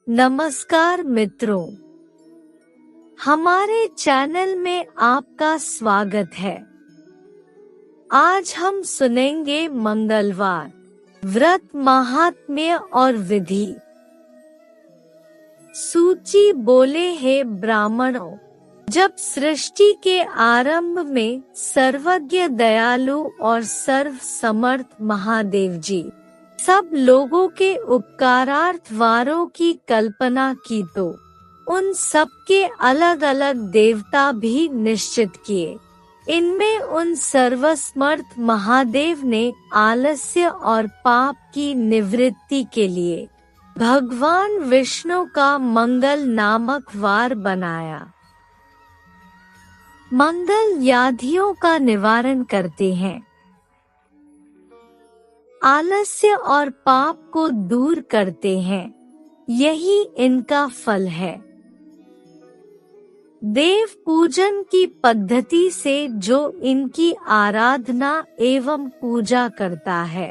नमस्कार मित्रों, हमारे चैनल में आपका स्वागत है। आज हम सुनेंगे मंगलवार व्रत महात्म्य और विधि। सूची बोले, हे ब्राह्मणों, जब सृष्टि के आरंभ में सर्वज्ञ, दयालु और सर्व समर्थ महादेव जी सब लोगों के उपकारार्थ वारों की कल्पना की तो उन सबके अलग अलग देवता भी निश्चित किए। इनमें उन सर्वसमर्थ महादेव ने आलस्य और पाप की निवृत्ति के लिए भगवान विष्णु का मंगल नामक वार बनाया। मंगल व्याधियों का निवारण करते हैं, आलस्य और पाप को दूर करते हैं, यही इनका फल है। देव पूजन की पद्धति से जो इनकी आराधना एवं पूजा करता है,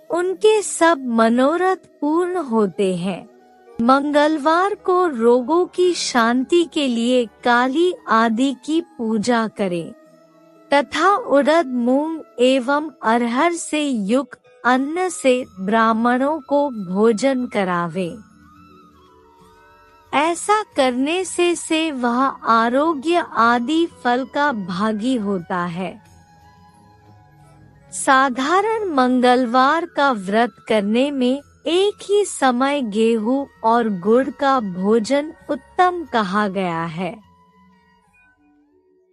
उनके सब मनोरथ पूर्ण होते हैं। मंगलवार को रोगों की शांति के लिए काली आदि की पूजा करें तथा उड़द, मूंग एवं अरहर से युक्त अन्न से ब्राह्मणों को भोजन करावे। ऐसा करने से वह आरोग्य आदि फल का भागी होता है। साधारण मंगलवार का व्रत करने में एक ही समय गेहूं और गुड़ का भोजन उत्तम कहा गया है।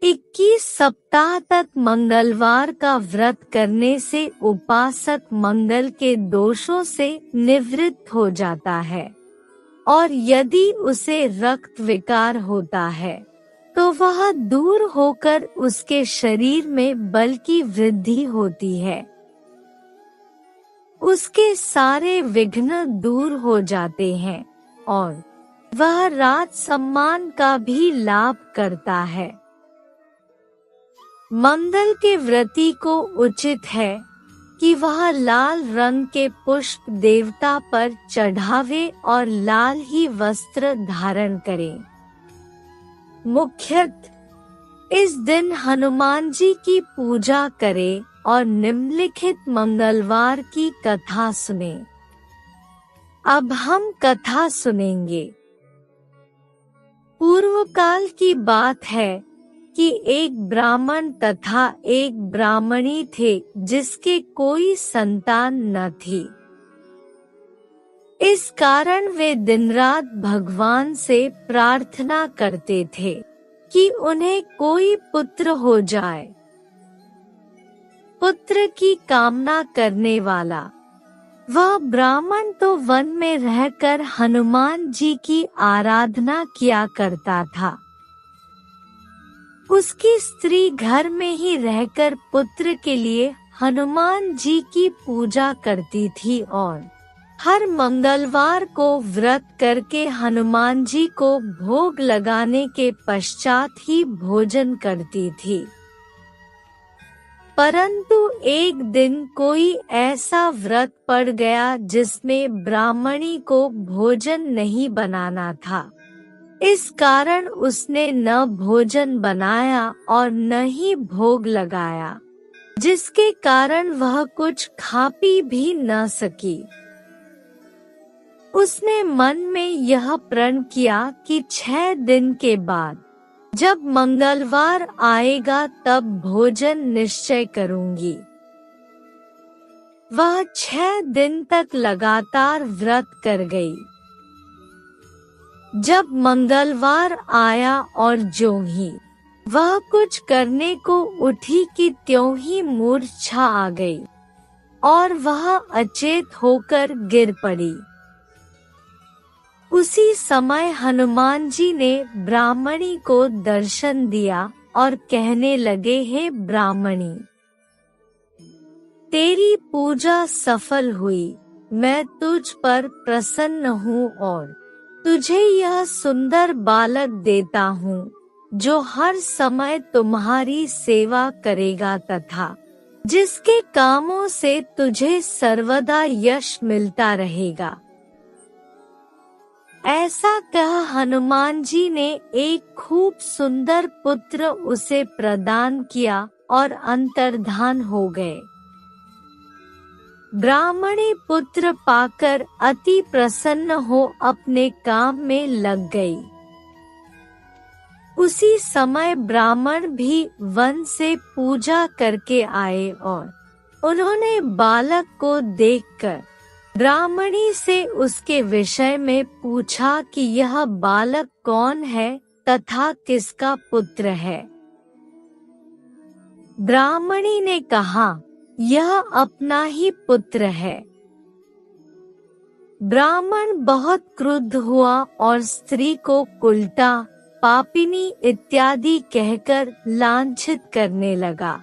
21 सप्ताह तक मंगलवार का व्रत करने से उपासक मंगल के दोषों से निवृत्त हो जाता है, और यदि उसे रक्त विकार होता है तो वह दूर होकर उसके शरीर में बल की वृद्धि होती है। उसके सारे विघ्न दूर हो जाते हैं और वह राज सम्मान का भी लाभ करता है। मंगल के व्रती को उचित है कि वह लाल रंग के पुष्प देवता पर चढ़ावे और लाल ही वस्त्र धारण करे। मुख्यतः इस दिन हनुमान जी की पूजा करे और निम्नलिखित मंगलवार की कथा सुने। अब हम कथा सुनेंगे। पूर्व काल की बात है कि एक ब्राह्मण तथा एक ब्राह्मणी थे जिसके कोई संतान न थी। इस कारण वे दिन रात भगवान से प्रार्थना करते थे कि उन्हें कोई पुत्र हो जाए। पुत्र की कामना करने वाला वह ब्राह्मण तो वन में रहकर हनुमान जी की आराधना किया करता था। उसकी स्त्री घर में ही रहकर पुत्र के लिए हनुमान जी की पूजा करती थी और हर मंगलवार को व्रत करके हनुमान जी को भोग लगाने के पश्चात ही भोजन करती थी। परंतु एक दिन कोई ऐसा व्रत पड़ गया जिसमें ब्राह्मणी को भोजन नहीं बनाना था। इस कारण उसने न भोजन बनाया और न ही भोग लगाया, जिसके कारण वह कुछ खा पी भी न सकी। उसने मन में यह प्रण किया कि 6 दिन के बाद जब मंगलवार आएगा तब भोजन निश्चय करूंगी। वह 6 दिन तक लगातार व्रत कर गई। जब मंगलवार आया और ज्यों ही वह कुछ करने को उठी कि त्यों ही मूर्छा आ गई और वह अचेत होकर गिर पड़ी। उसी समय हनुमान जी ने ब्राह्मणी को दर्शन दिया और कहने लगे, हे ब्राह्मणी, तेरी पूजा सफल हुई। मैं तुझ पर प्रसन्न हूँ और तुझे यह सुंदर बालक देता हूँ जो हर समय तुम्हारी सेवा करेगा तथा जिसके कामों से तुझे सर्वदा यश मिलता रहेगा। ऐसा कह हनुमान जी ने एक खूब सुंदर पुत्र उसे प्रदान किया और अंतर्धान हो गए। ब्राह्मणी पुत्र पाकर अति प्रसन्न हो अपने काम में लग गई। उसी समय ब्राह्मण भी वन से पूजा करके आए और उन्होंने बालक को देखकर ब्राह्मणी से उसके विषय में पूछा कि यह बालक कौन है तथा किसका पुत्र है। ब्राह्मणी ने कहा, यह अपना ही पुत्र है। ब्राह्मण बहुत क्रुद्ध हुआ और स्त्री को कुलटा, पापिनी इत्यादि कहकर लांछित करने लगा।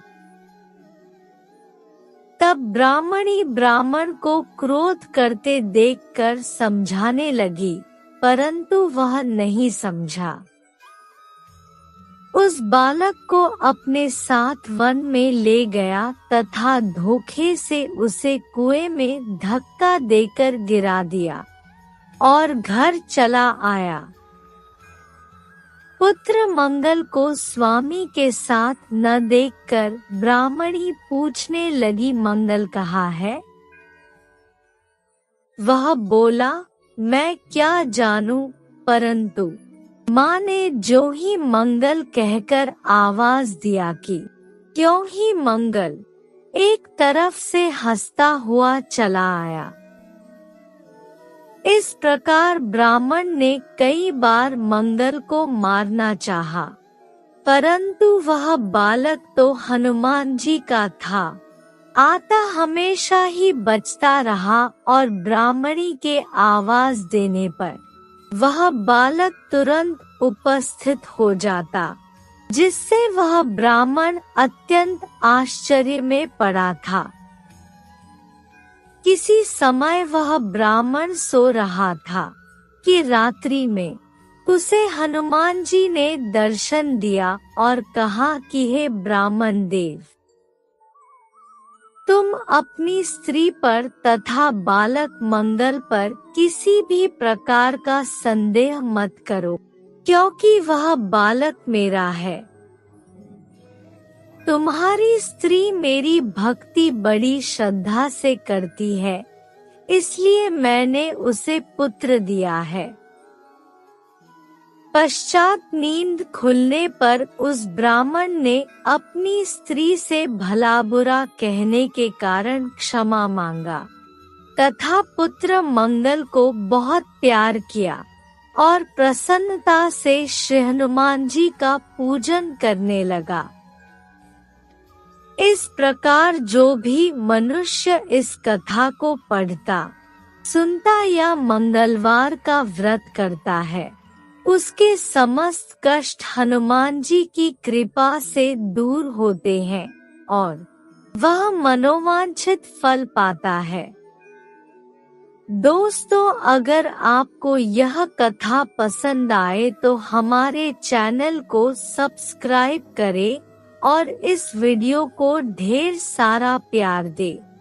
तब ब्राह्मणी ब्राह्मण को क्रोध करते देखकर समझाने लगी, परंतु वह नहीं समझा। उस बालक को अपने साथ वन में ले गया तथा धोखे से उसे कुएं में धक्का देकर गिरा दिया और घर चला आया। पुत्र मंगल को स्वामी के साथ न देखकर ब्राह्मणी पूछने लगी, मंगल कहाँ है? वह बोला, मैं क्या जानूं, परंतु माँ ने जो ही मंगल कहकर आवाज दिया कि क्यों ही मंगल, एक तरफ से हंसता हुआ चला आया। इस प्रकार ब्राह्मण ने कई बार मंगल को मारना चाहा, परंतु वह बालक तो हनुमान जी का था। आता हमेशा ही बचता रहा और ब्राह्मणी के आवाज देने पर वह बालक तुरंत उपस्थित हो जाता, जिससे वह ब्राह्मण अत्यंत आश्चर्य में पड़ा था। किसी समय वह ब्राह्मण सो रहा था कि रात्रि में उसे हनुमान जी ने दर्शन दिया और कहा कि हे ब्राह्मण देव, तुम अपनी स्त्री पर तथा बालक मंगल पर किसी भी प्रकार का संदेह मत करो, क्योंकि वह बालक मेरा है। तुम्हारी स्त्री मेरी भक्ति बड़ी श्रद्धा से करती है, इसलिए मैंने उसे पुत्र दिया है। पश्चात नींद खुलने पर उस ब्राह्मण ने अपनी स्त्री से भला बुरा कहने के कारण क्षमा मांगा तथा पुत्र मंगल को बहुत प्यार किया और प्रसन्नता से श्री हनुमान जी का पूजन करने लगा। इस प्रकार जो भी मनुष्य इस कथा को पढ़ता, सुनता या मंगलवार का व्रत करता है, उसके समस्त कष्ट हनुमान जी की कृपा से दूर होते हैं और वह मनोवांछित फल पाता है। दोस्तों, अगर आपको यह कथा पसंद आए तो हमारे चैनल को सब्सक्राइब करें और इस वीडियो को ढेर सारा प्यार दें।